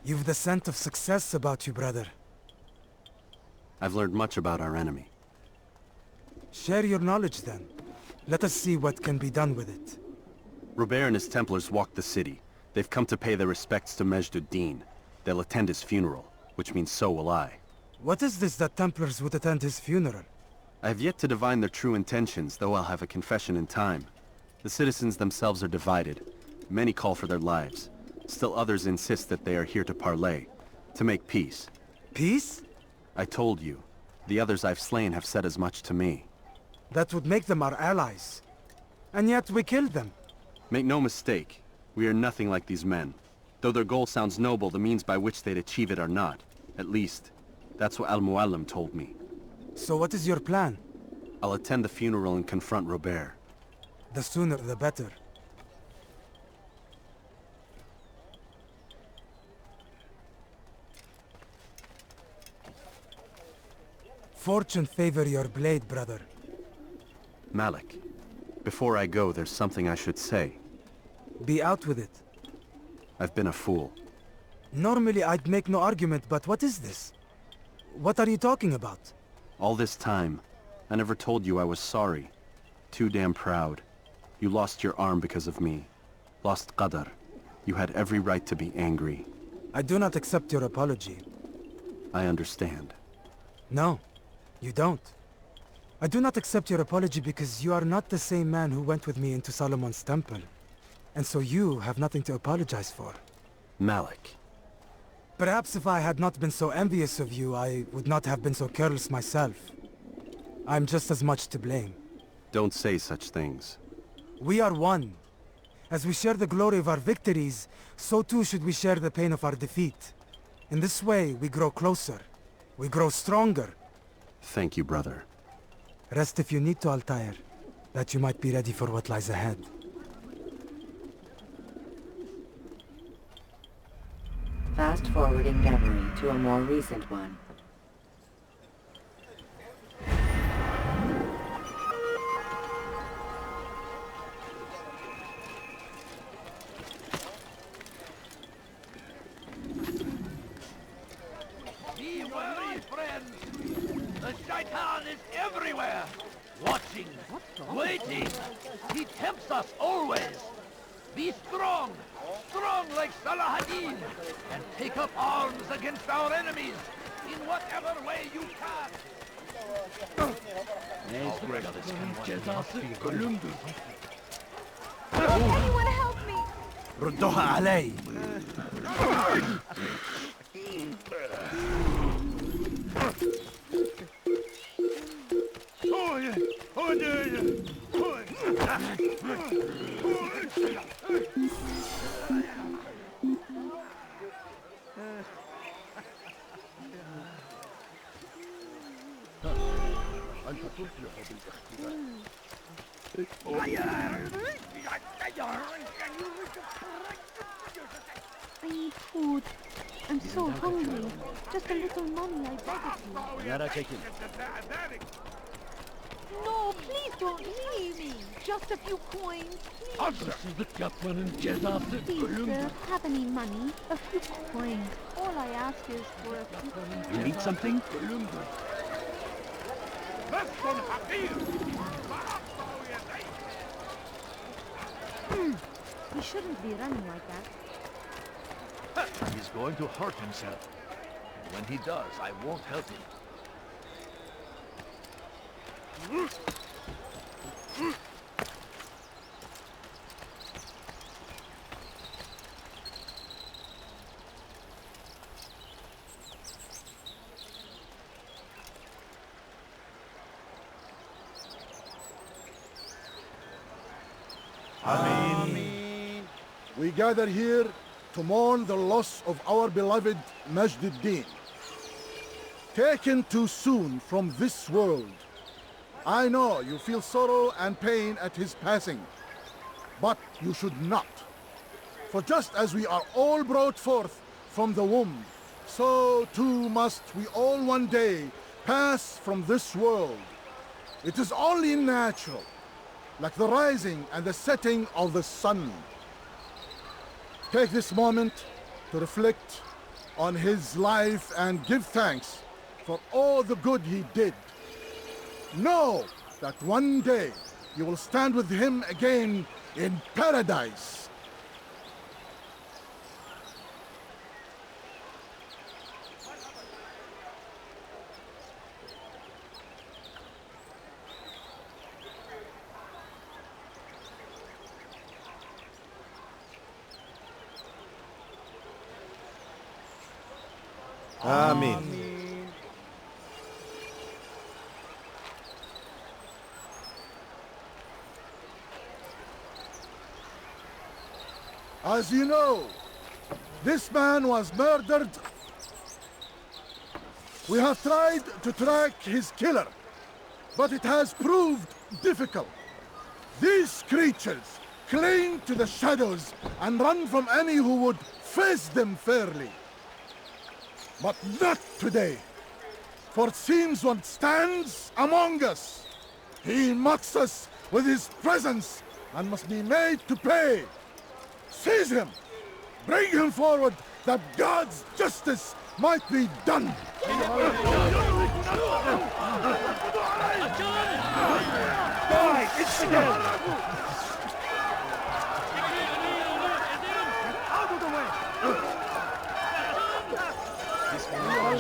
You've the scent of success about you, brother. I've learned much about our enemy. Share your knowledge then. Let us see what can be done with it. Robert and his Templars walked the city. They've come to pay their respects to Majd-ud-Din. They'll attend his funeral, which means so will I. What is this that Templars would attend his funeral? I have yet to divine their true intentions, though I'll have a confession in time. The citizens themselves are divided. Many call for their lives. Still others insist that they are here to parley, to make peace. Peace? I told you. The others I've slain have said as much to me. That would make them our allies. And yet we killed them. Make no mistake, we are nothing like these men. Though their goal sounds noble, the means by which they'd achieve it are not. At least, that's what Al-Muallim told me. So what is your plan? I'll attend the funeral and confront Robert. The sooner the better. Fortune favor your blade, brother. Malik, before I go, there's something I should say. Be out with it. I've been a fool. Normally I'd make no argument, but what is this? What are you talking about? All this time, I never told you I was sorry. Too damn proud. You lost your arm because of me. Lost Qadar. You had every right to be angry. I do not accept your apology. I understand. No, you don't. I do not accept your apology because you are not the same man who went with me into Solomon's temple. And so you have nothing to apologize for. Malik. Perhaps if I had not been so envious of you, I would not have been so careless myself. I'm just as much to blame. Don't say such things. We are one. As we share the glory of our victories, so too should we share the pain of our defeat. In this way, we grow closer. We grow stronger. Thank you, brother. Rest if you need to, Altair, that you might be ready for what lies ahead. Fast forwarding memory to a more recent one. Be wary, friends! The Shaitan is everywhere! Watching, waiting! He tempts us always! Be strong! Strong like Salahadin! And take up arms against our enemies in whatever way you can! Anyone help me! ردوها علي! أنت تفلح بالاختبار. I need food. I'm so hungry. Just a little money, I beg of you. Yara çekil. No, please don't leave me. Just a few coins, please. Haksızlık yapmanın cezası Please, sir, ölümdür. have any money? A few coins. All I ask is for a few coins. You need something? Ölümdür. He shouldn't be running like that. He's going to hurt himself. And when he does, I won't help him. We gather here to mourn the loss of our beloved Majd-ud-Din. Taken too soon from this world. I know you feel sorrow and pain at his passing, but you should not. For just as we are all brought forth from the womb, so too must we all one day pass from this world. It is only natural, like the rising and the setting of the sun. Take this moment to reflect on his life and give thanks for all the good he did. Know that one day you will stand with him again in paradise. Amen. As you know, this man was murdered. We have tried to track his killer, but it has proved difficult. These creatures cling to the shadows and run from any who would face them fairly. But not today, for it seems one stands among us. He mocks us with his presence and must be made to pay. Seize him! Bring him forward that God's justice might be done!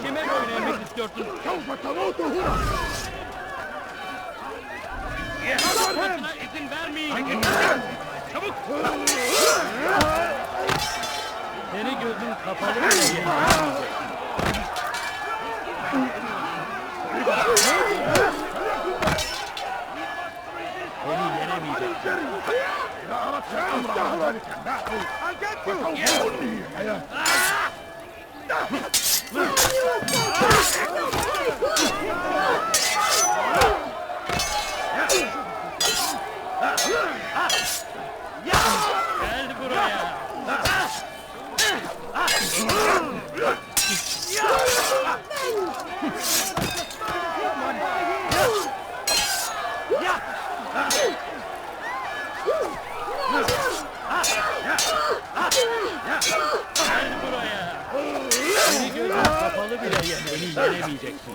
Kime boyun eğmek istiyorsun? Yapmasına izin vermeyin. Çabuk! Seni gözün kapalı bile Beni yenemeyeceksin. Gel buraya. Gel buraya. Seni gözün kapalı bile beni yenemeyeceksin.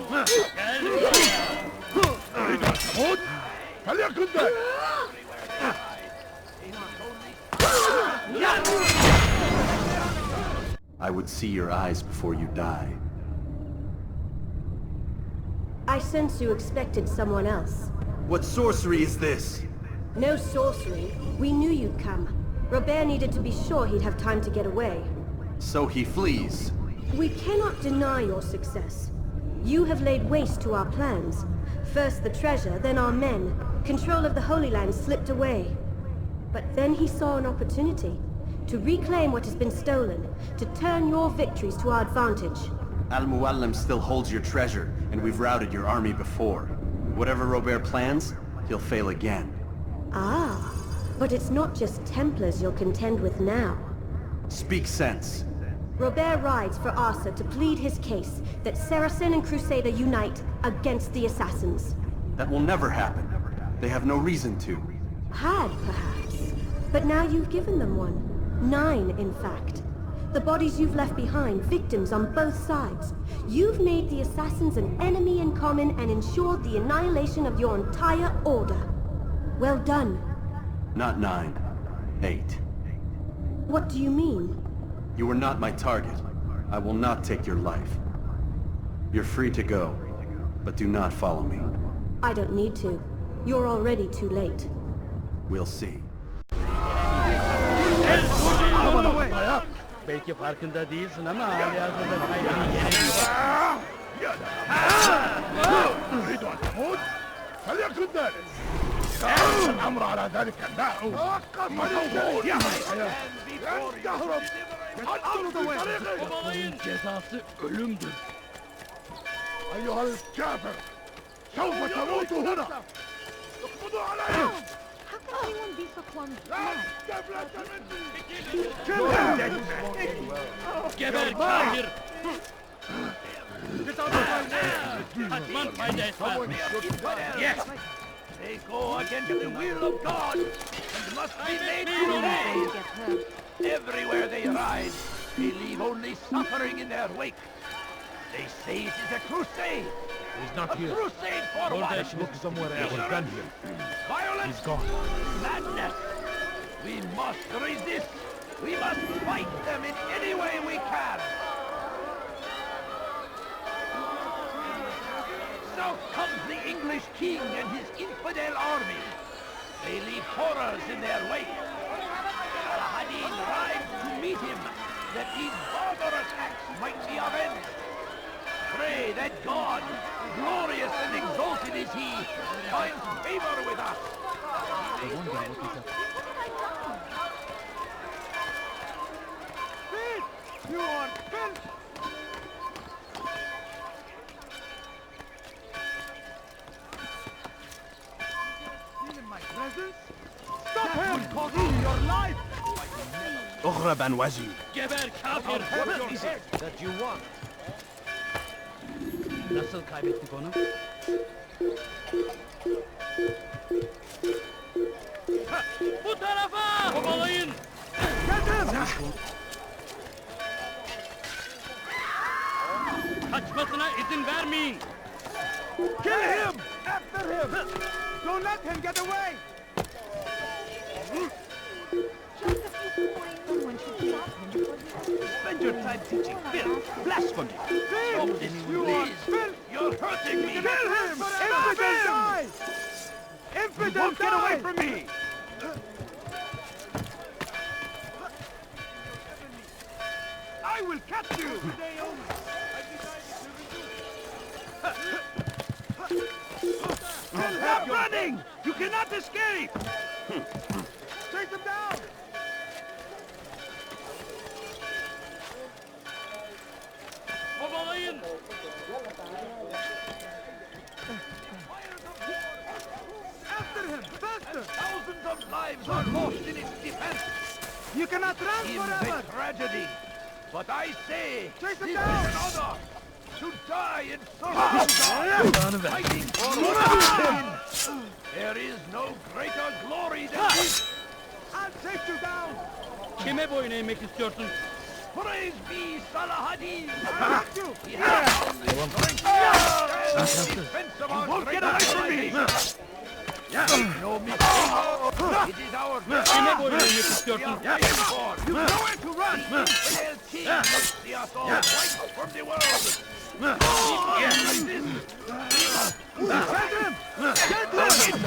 Gel buraya. I would see your eyes before you die. I sense you expected someone else. What sorcery is this? No sorcery. We knew you'd come. Robert needed to be sure he'd have time to get away. So he flees. We cannot deny your success. You have laid waste to our plans. First the treasure, then our men. Control of the Holy Land slipped away. But then he saw an opportunity to reclaim what has been stolen, to turn your victories to our advantage. Al-Muallim still holds your treasure, and we've routed your army before. Whatever Robert plans, he'll fail again. Ah, but it's not just Templars you'll contend with now. Speak sense. Robert rides for Arsa to plead his case that Saracen and Crusader unite against the Assassins. That will never happen. They have no reason to. Had, perhaps. But now you've given them one. 9, in fact. The bodies you've left behind, victims on both sides. You've made the Assassins an enemy in common and ensured the annihilation of your entire order. Well done. Not 9. 8. What do you mean? You were not my target. I will not take your life. You're free to go, but do not follow me. I don't need to. You're already too late. We'll see. Belki farkında değilsin ama halihazırda beni yenemeyeceksin. الأمر على ذلك الناء Babalayın cezası ölümdür. أيها الكافر سوف تموت هنا اقبضوا علي How can anyone be so clumsy? Geber kafir! Kaçman fayda etmez. Yes! They go against the will of God and must be made to obey. Everywhere they ride, They leave only suffering in their wake. They say it is a crusade. He's not A here. crusade for what? Let's look somewhere else. He's done here. Violence. He's gone. Madness. We must resist. We must fight them in any way we can. Now comes the English king and his infidel army. They leave horrors in their wake. Al-Hadid rides to meet him, that these barbar attacks might be avenged. Pray that God, glorious and exalted is he, finds favor with us. You are filth! In my presence? Stop him! Cost your life! اغرب عن وجهي. Geber kafir! What is it that you want? Nasıl kaybettik onu? Bu tarafa! Kovalayın! Kaçmasına izin vermeyin! Kill him! After him! Don't let him get away! Just a few coins. Someone should stop him before he Spend your time teaching filth, blasphemy. Stop this, please. You're hurting me. Kill him! Infidel die! Infidel Won't get away from me. I will catch you! Stop running! You cannot escape! Take them down! Kovalayın! After him! Faster! Thousands of lives are lost in its defense. You cannot run In forever! the tragedy. But I say, Chase them this down! is an honor. To die in service fighting for what? There is no greater glory than this. I'll take you down! Kime boyun eğmek istiyorsun? Praise be Salahadin. I'll get you! He has found the strength and defense of our won't great get away from me. civilization. Make no mistake. It is our Kime boyun eğmek we istiyorsun? are fighting for. You nowhere to run! Infidel king must see us all wiped from the world. Yes, this. Get him! Get him!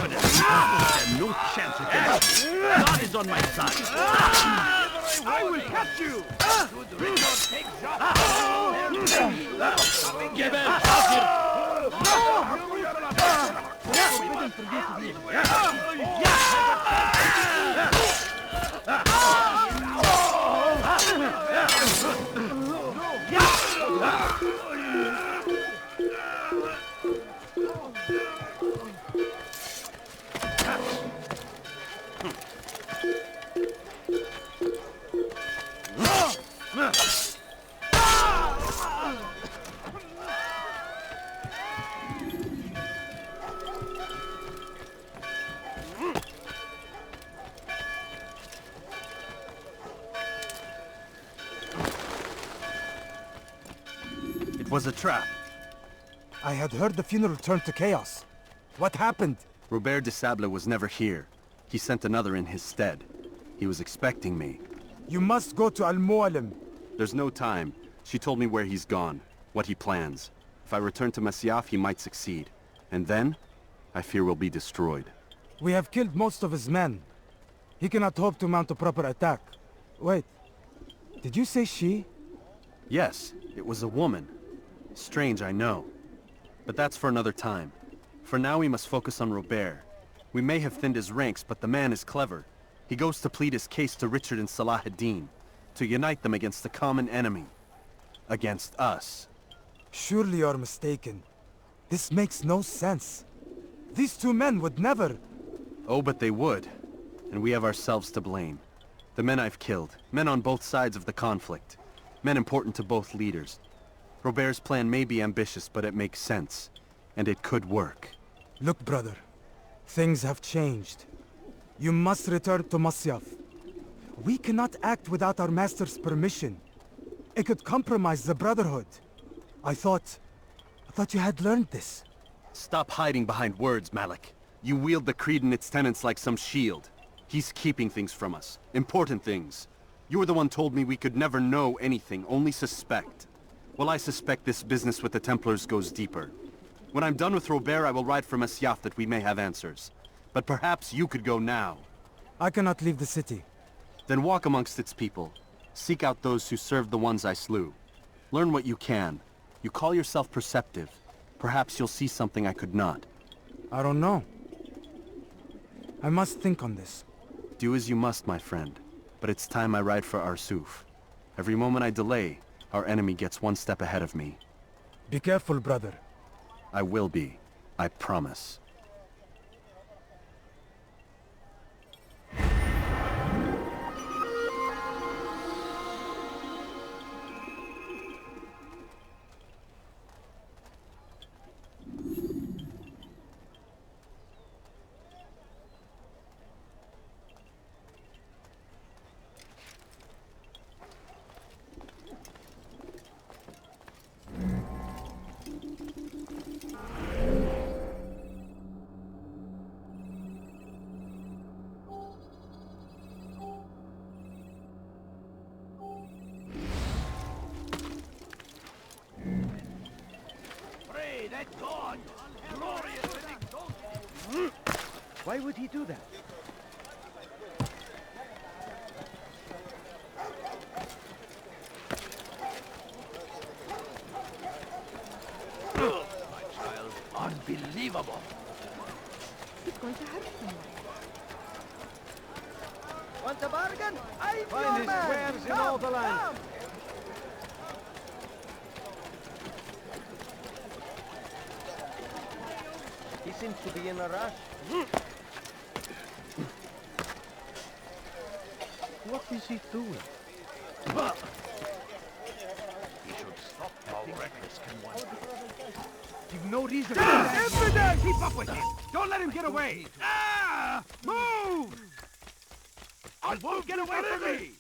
No chance against me. God is on my side. I will catch you! Should Richard take shots, Geber kafir! It was a trap. I had heard the funeral turned to chaos. What happened? Robert de Sable was never here. He sent another in his stead. He was expecting me. You must go to Al-Mualim. There's no time. She told me where he's gone, what he plans. If I return to Masyaf, he might succeed. And then, I fear we'll be destroyed. We have killed most of his men. He cannot hope to mount a proper attack. Wait, did you say she? Yes, it was a woman. Strange, I know. But that's for another time. For now, we must focus on Robert. We may have thinned his ranks, but the man is clever. He goes to plead his case to Richard and Salah ad-Din, to unite them against the common enemy. Against us. Surely you're mistaken. This makes no sense. These two men would never... Oh, but they would. And we have ourselves to blame. The men I've killed, men on both sides of the conflict. Men important to both leaders. Robert's plan may be ambitious, but it makes sense. And it could work. Look, brother. Things have changed. You must return to Masyaf. We cannot act without our master's permission. It could compromise the Brotherhood. I thought you had learned this. Stop hiding behind words, Malik. You wield the Creed and its tenets like some shield. He's keeping things from us. Important things. You were the one told me we could never know anything, only suspect. Well, I suspect this business with the Templars goes deeper. When I'm done with Robert, I will ride for Masyaf that we may have answers. But perhaps you could go now. I cannot leave the city. Then walk amongst its people. Seek out those who served the ones I slew. Learn what you can. You call yourself perceptive. Perhaps you'll see something I could not. I don't know. I must think on this. Do as you must, my friend. But it's time I ride for Arsuf. Every moment I delay, our enemy gets one step ahead of me. Be careful, brother. I will be. I promise. Pray that God, glorious and exalted. Why would he do that? My child, unbelievable. He's going to hurt someone. Want a bargain? I'm your man! Wares in all the land. He seems to be in a rush. What is he doing? He should stop. How reckless can one be? You've no reason to NVIDIA! Keep up with him! Don't let him get away! Ah! Move! I won't get away from me!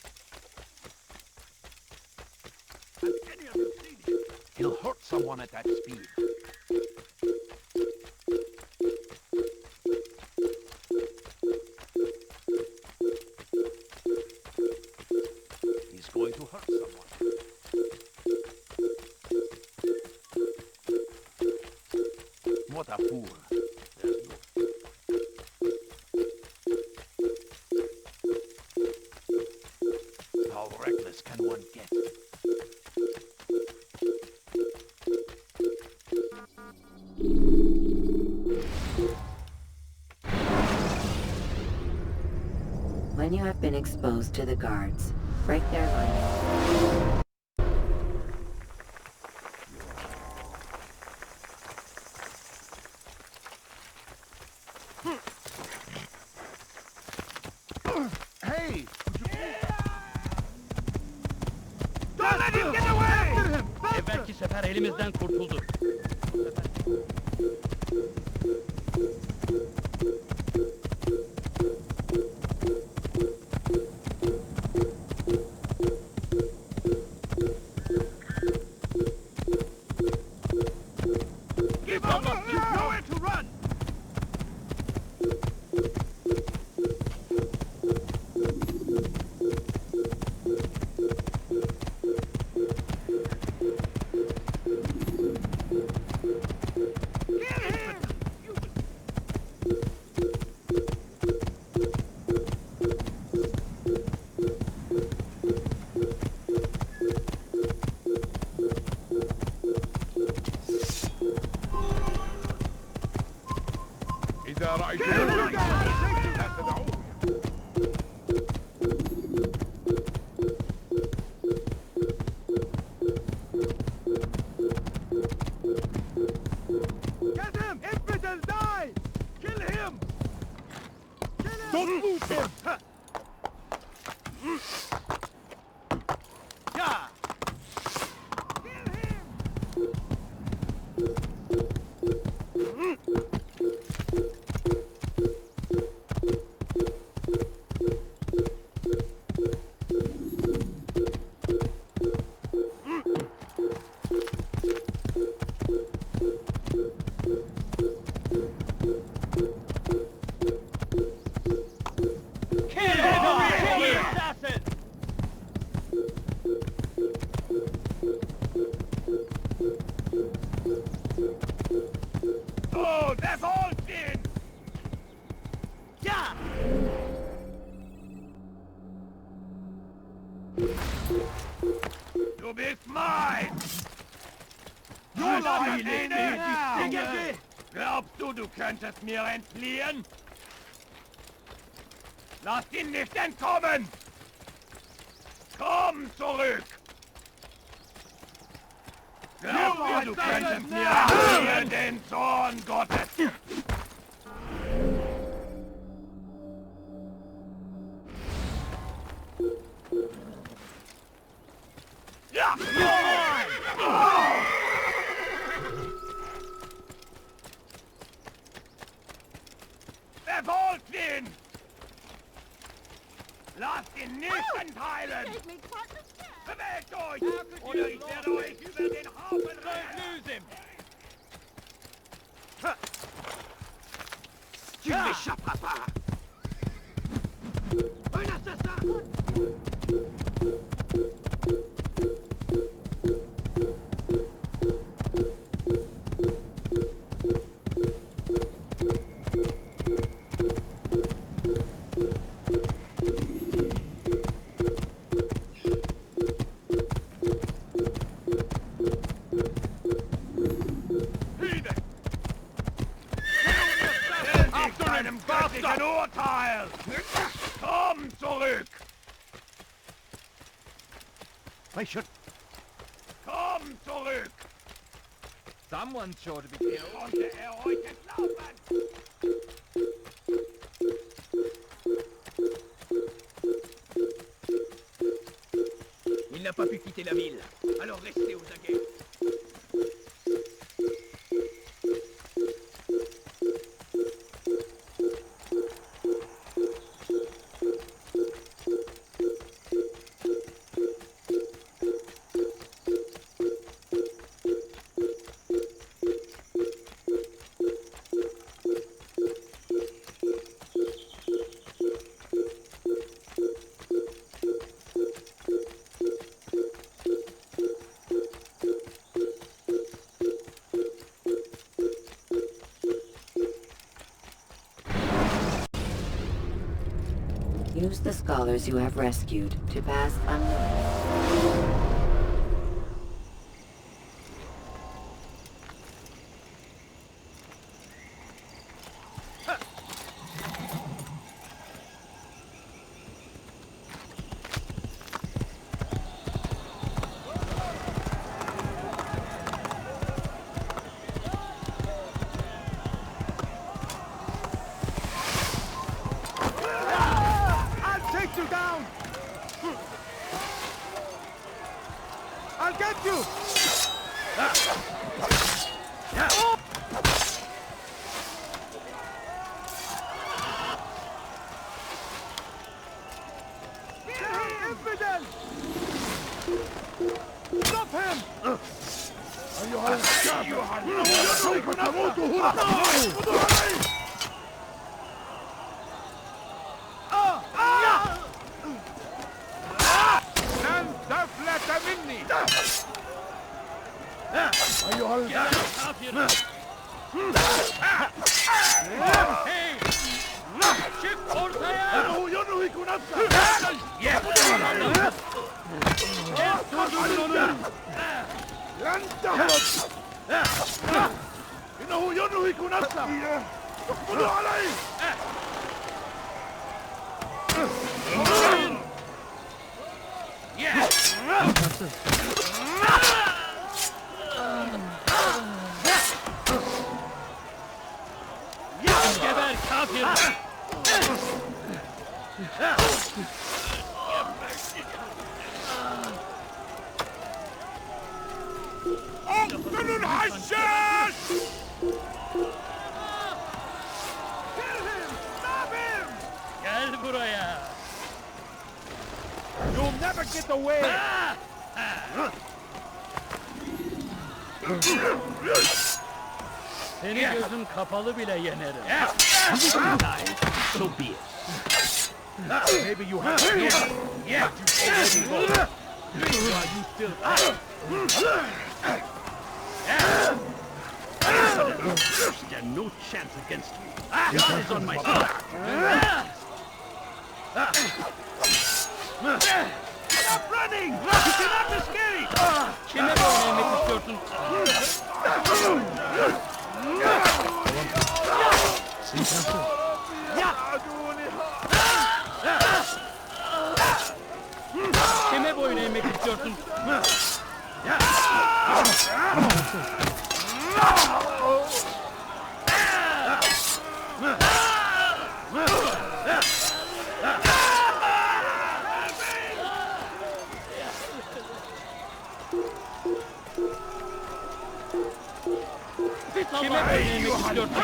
Has any of you seen him? He'll hurt someone at that speed. He's going to hurt someone. What a fool. There's no... How reckless can one get? When you have been exposed to the guards, break their line. Hey! Don't let him get away! Evvelki sefer elimizden kurtuldu. Give up! You've nowhere to run! Kill him! Du bist mein! Du Glaubst du könntest mir entfliehen? Lass ihn nicht entkommen! Komm zurück! Glaubst du könntest mir entfliehen, den Zorn Gottes? Ja! Verfolgt ihn! Lasst ihn nicht entheilen! Bewegt euch! Oder ich werde euch über den Haufen rennen! Tu m'échapperas pas! Un assassin! Einem göttlichen Urteil! Komm zurück! I should... Komm zurück! Someone's sure to be killed. Konnte euch entlaufen? Il n'a pas pu quitter la ville. Alors restez aux aguets. Use the scholars you have rescued to pass unnoticed. You down! I'll get you! Infidel! Stop him! مني أيها الكافر شف ortaya إنه ينهك نفسه لن تهرب إنه ينهك نفسه اقبضوا عليه geber kafir! اقتلوا الحشاش! Gel buraya! You'll never get away! Seni gözüm kapalı bile yenerim. So be it. Maybe you have to but you already lost. Meanwhile, you still Stand no chance against me. God is on my side. Stop running! You cannot escape! Kime boyun eğmek istiyorsun?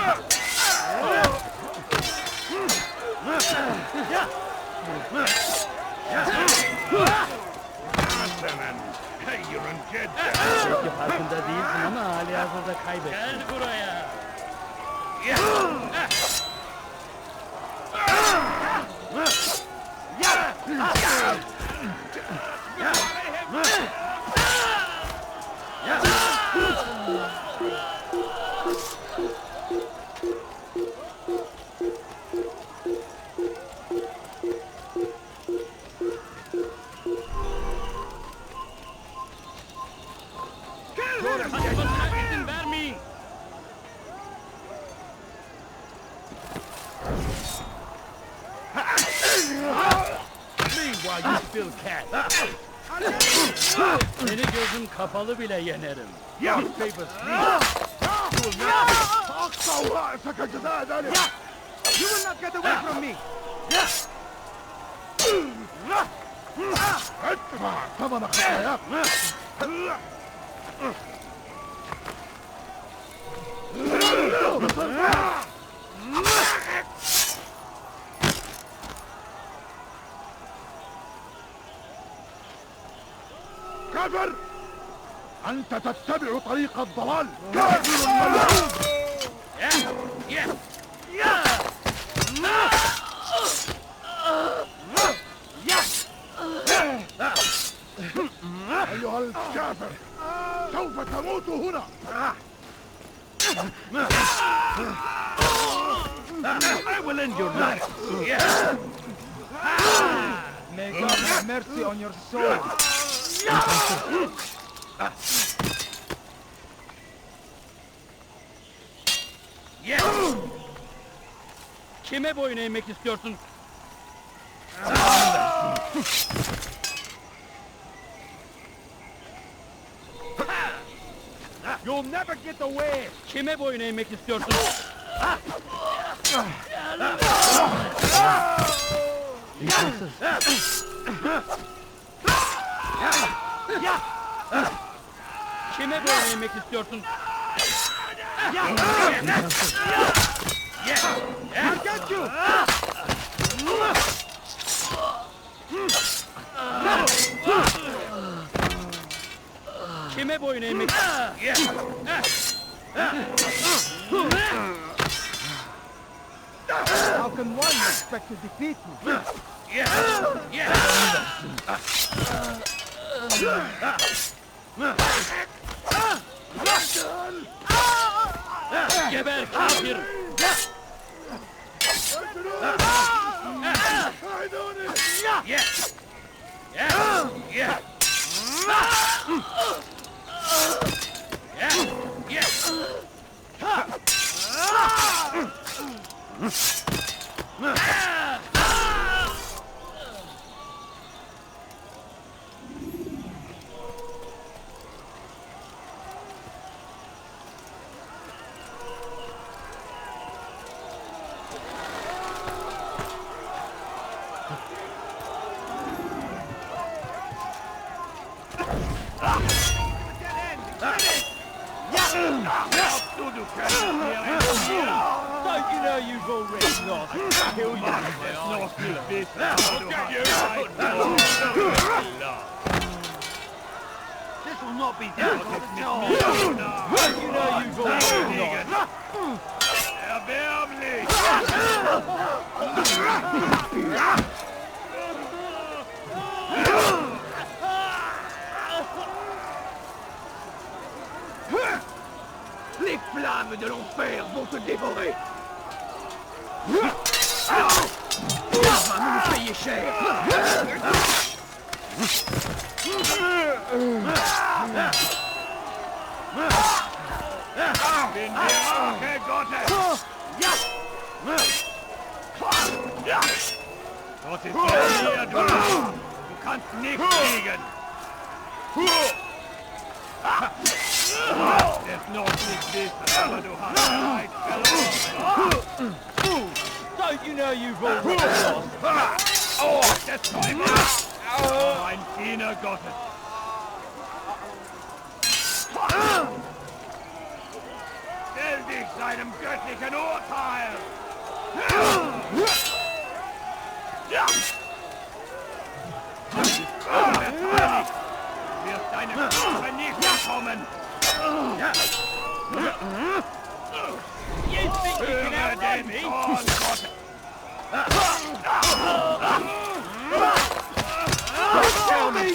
Belki farkında değilsin ama hali hazırda kaybettin. Gel buraya. Kaçmasına izin vermeyin. Meanwhile you still can. Seni gözüm kapalı bile yenerim. You favors me. You will not get away from me. كافر! أنت تتبع طريق الضلال! كافر ملعون! أيها الكافر! سوف تموت هنا! I will end your life. May God have mercy on your soul. Kime boyun eğmek istiyorsun? You'll never get away. Kime boyun eğmek istiyorsun? Kime boyun eğmek istiyorsun? I got you. Kime boyun eğmek? How can one expect to defeat me? Geber kafir! Don't you know you've already lost? Kill you. Lost this. Look at you. This will not be difficult. Don't you know you've already lost? Les flammes de l'enfer vont te dévorer. Tu vas nous payer cher. Das ist mir, du kannst nicht fliegen. Not with this, aber du hast Zeit verloren. Don't you know you've already lost? Oh, der Teufel! Oh, ein Diener Gottes. Stell dich seinem göttlichen Urteil! Du wirst deine Strafe nicht bekommen! You think you can outrun me? Tell me!